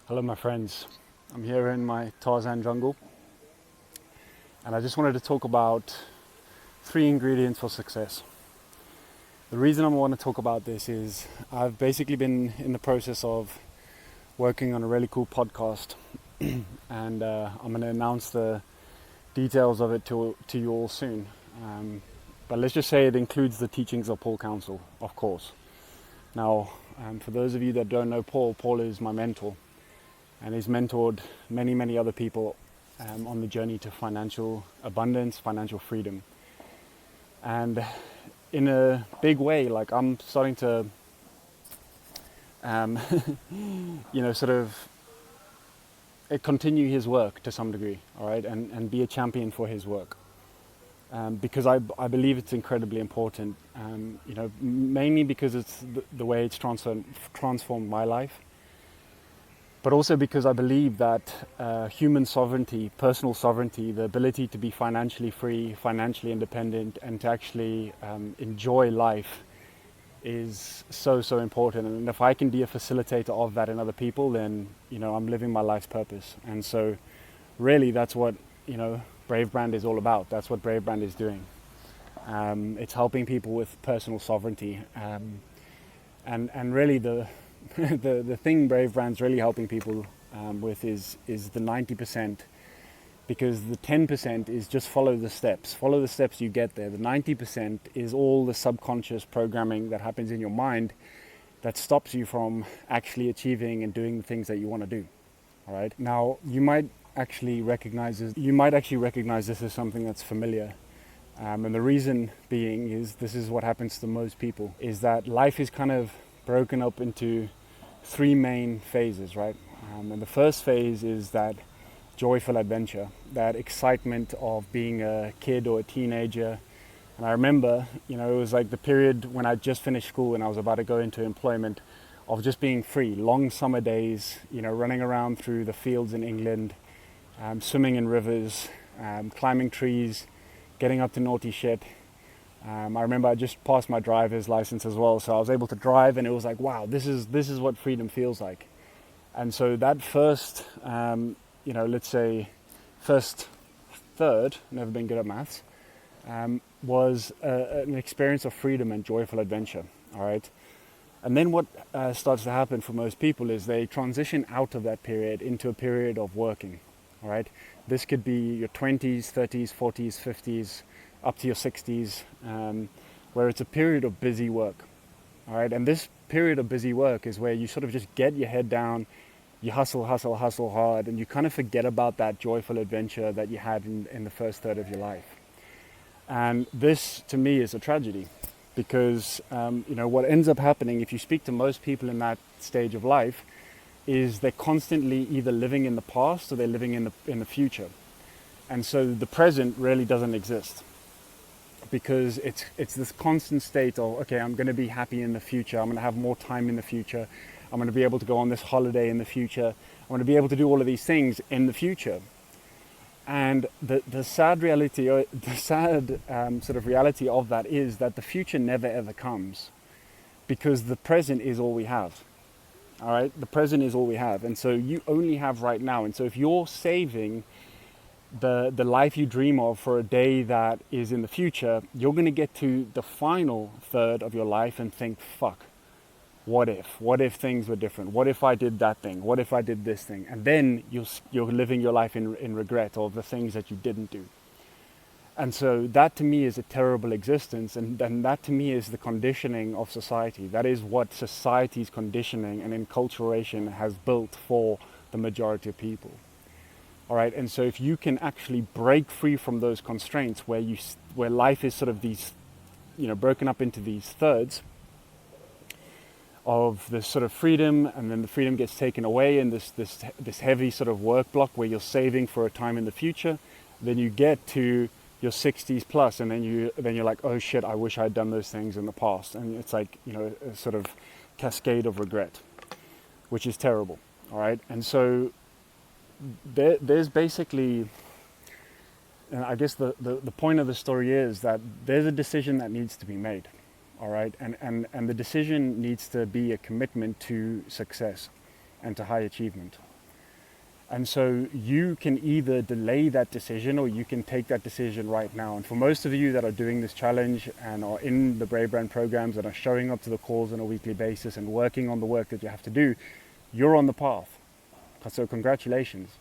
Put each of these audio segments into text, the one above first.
Hello my friends, I'm here in my Tarzan jungle and I just wanted to talk about 3 ingredients for success. The reason I want to talk about this is I've basically been in the process of working on a really cool podcast and I'm going to announce the details of it to you all soon. But let's just say it includes the teachings of Paul Council, of course. Now, for those of you that don't know Paul is my mentor. And he's mentored many other people on the journey to financial abundance, financial freedom. And in a big way, like I'm starting to, sort of continue his work to some degree, all right, and be a champion for his work. Because I believe it's incredibly important, mainly because it's the way it's transformed my life. But also because I believe that human sovereignty, personal sovereignty, the ability to be financially free, financially independent, and to actually enjoy life is so important. And if I can be a facilitator of that in other people, then, I'm living my life's purpose. And so really that's what, BraveBrand is all about. That's what BraveBrand is doing. It's helping people with personal sovereignty. And really the thing BraveBrand's really helping people with is the 90%, because the 10% is just follow the steps you get there. The 90% is all the subconscious programming that happens in your mind that stops you from actually achieving and doing the things that you want to do. All right, now you might actually recognize this as something that's familiar, and the reason being is this is what happens to most people, is that life is kind of broken up into 3 main phases, right? And the first phase is that joyful adventure, that excitement of being a kid or a teenager. And I remember, it was like the period when I just finished school and I was about to go into employment, of just being free, long summer days, running around through the fields in England, swimming in rivers, climbing trees, getting up to naughty shit. I remember I just passed my driver's license as well, so I was able to drive, and it was like, wow, this is what freedom feels like. And so that first, let's say first third, never been good at maths, was an experience of freedom and joyful adventure. All right, and then what starts to happen for most people is they transition out of that period into a period of working. All right, this could be your 20s, 30s, 40s, 50s. Up to your 60s, where it's a period of busy work. All right, and this period of busy work is where you sort of just get your head down, you hustle hard, and you kind of forget about that joyful adventure that you had in the first third of your life. And this, to me, is a tragedy, because what ends up happening if you speak to most people in that stage of life is they're constantly either living in the past or they're living in the future, and so the present really doesn't exist. Because it's this constant state of, okay, I'm going to be happy in the future, I'm going to have more time in the future, I'm going to be able to go on this holiday in the future, I'm going to be able to do all of these things in the future. And the sad reality, sort of reality of that is that the future never ever comes, because the present is all we have. All right, the present is all we have, and so you only have right now. And so if you're saving the life you dream of for a day that is in the future, you're going to get to the final third of your life and think, fuck, what if things were different? What if I did that thing? What if I did this thing? And then you're living your life in regret of the things that you didn't do. And so that to me is a terrible existence, and that to me is the conditioning of society. That is what society's conditioning and enculturation has built for the majority of people. All right, and so if you can actually break free from those constraints where life is sort of these, broken up into these thirds of this sort of freedom, and then the freedom gets taken away in this heavy sort of work block where you're saving for a time in the future, then you get to your 60s plus, and then you're like, oh shit, I wish I'd done those things in the past, and it's like, a sort of cascade of regret, which is terrible. All right, and so there's basically, and I guess the point of the story is that there's a decision that needs to be made. All right, and the decision needs to be a commitment to success and to high achievement. And so you can either delay that decision or you can take that decision right now. And for most of you that are doing this challenge and are in the BraveBrand programs and are showing up to the calls on a weekly basis and working on the work that you have to do, you're on the path. So congratulations.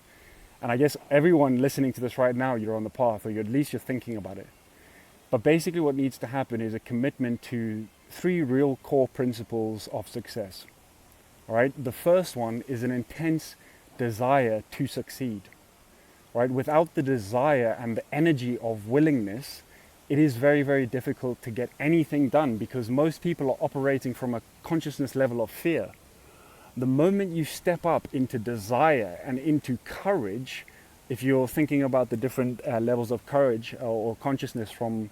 And I guess everyone listening to this right now, you're on the path, or at least you're thinking about it. But basically what needs to happen is a commitment to 3 real core principles of success. All right. The first one is an intense desire to succeed. Right. Without the desire and the energy of willingness, it is very, very difficult to get anything done, because most people are operating from a consciousness level of fear. The moment you step up into desire and into courage, if you're thinking about the different levels of courage or consciousness from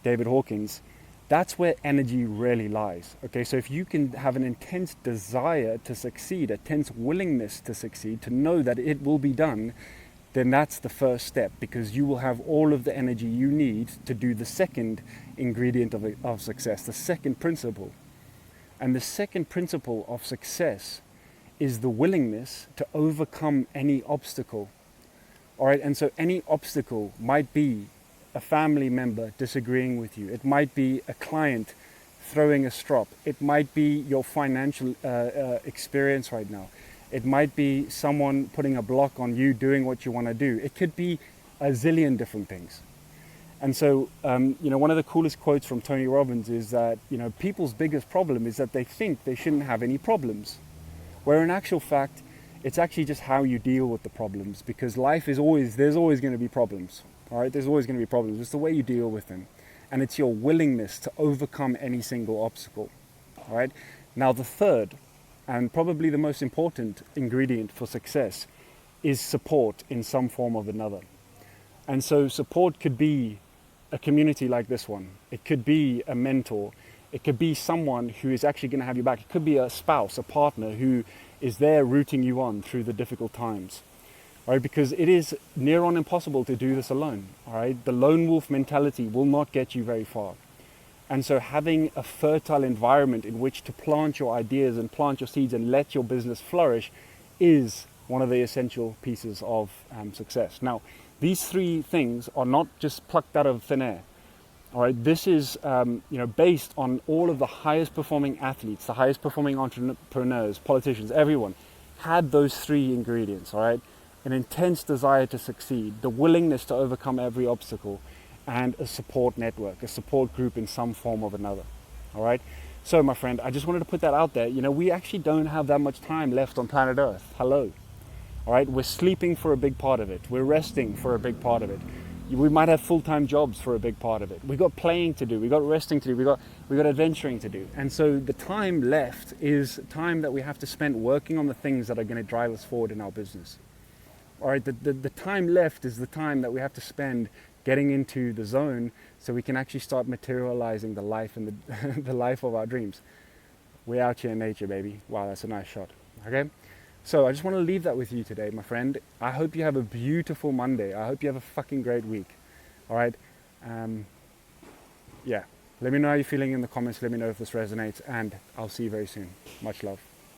David Hawkins, that's where energy really lies. Okay, so if you can have an intense desire to succeed, a tense willingness to succeed, to know that it will be done, then that's the first step, because you will have all of the energy you need to do the second ingredient of success, the second principle. And the second principle of success is the willingness to overcome any obstacle. All right, and so any obstacle might be a family member disagreeing with you. It might be a client throwing a strop. It might be your financial experience right now. It might be someone putting a block on you doing what you want to do. It could be a zillion different things. And so, one of the coolest quotes from Tony Robbins is that, people's biggest problem is that they think they shouldn't have any problems. Where in actual fact, it's actually just how you deal with the problems, because there's always going to be problems. All right, there's always going to be problems. It's the way you deal with them. And it's your willingness to overcome any single obstacle. All right. Now, the third, and probably the most important ingredient for success, is support in some form or another. And so support could be a community like this one. It could be a mentor. It could be someone who is actually going to have your back. It could be a spouse, a partner who is there rooting you on through the difficult times. All right, because it is near on impossible to do this alone. All right, the lone wolf mentality will not get you very far. And so having a fertile environment in which to plant your ideas and plant your seeds and let your business flourish is one of the essential pieces of success. Now, these 3 things are not just plucked out of thin air. All right, this is based on all of the highest performing athletes, the highest performing entrepreneurs, politicians, everyone had those 3 ingredients. All right. An intense desire to succeed, the willingness to overcome every obstacle, and a support network, a support group in some form or another. All right. So, my friend, I just wanted to put that out there. We actually don't have that much time left on planet Earth. Hello. All right. We're sleeping for a big part of it. We're resting for a big part of it. We might have full-time jobs for a big part of it. We've got playing to do. We've got resting to do. We've got adventuring to do. And so the time left is time that we have to spend working on the things that are going to drive us forward in our business. All right, the time left is the time that we have to spend getting into the zone so we can actually start materializing the life and the life of our dreams. We're out here in nature, baby. Wow, that's a nice shot. Okay, so I just want to leave that with you today, my friend. I hope you have a beautiful Monday. I hope you have a fucking great week. All right, let me know how you're feeling in the comments. Let me know if this resonates, and I'll see you very soon. Much love.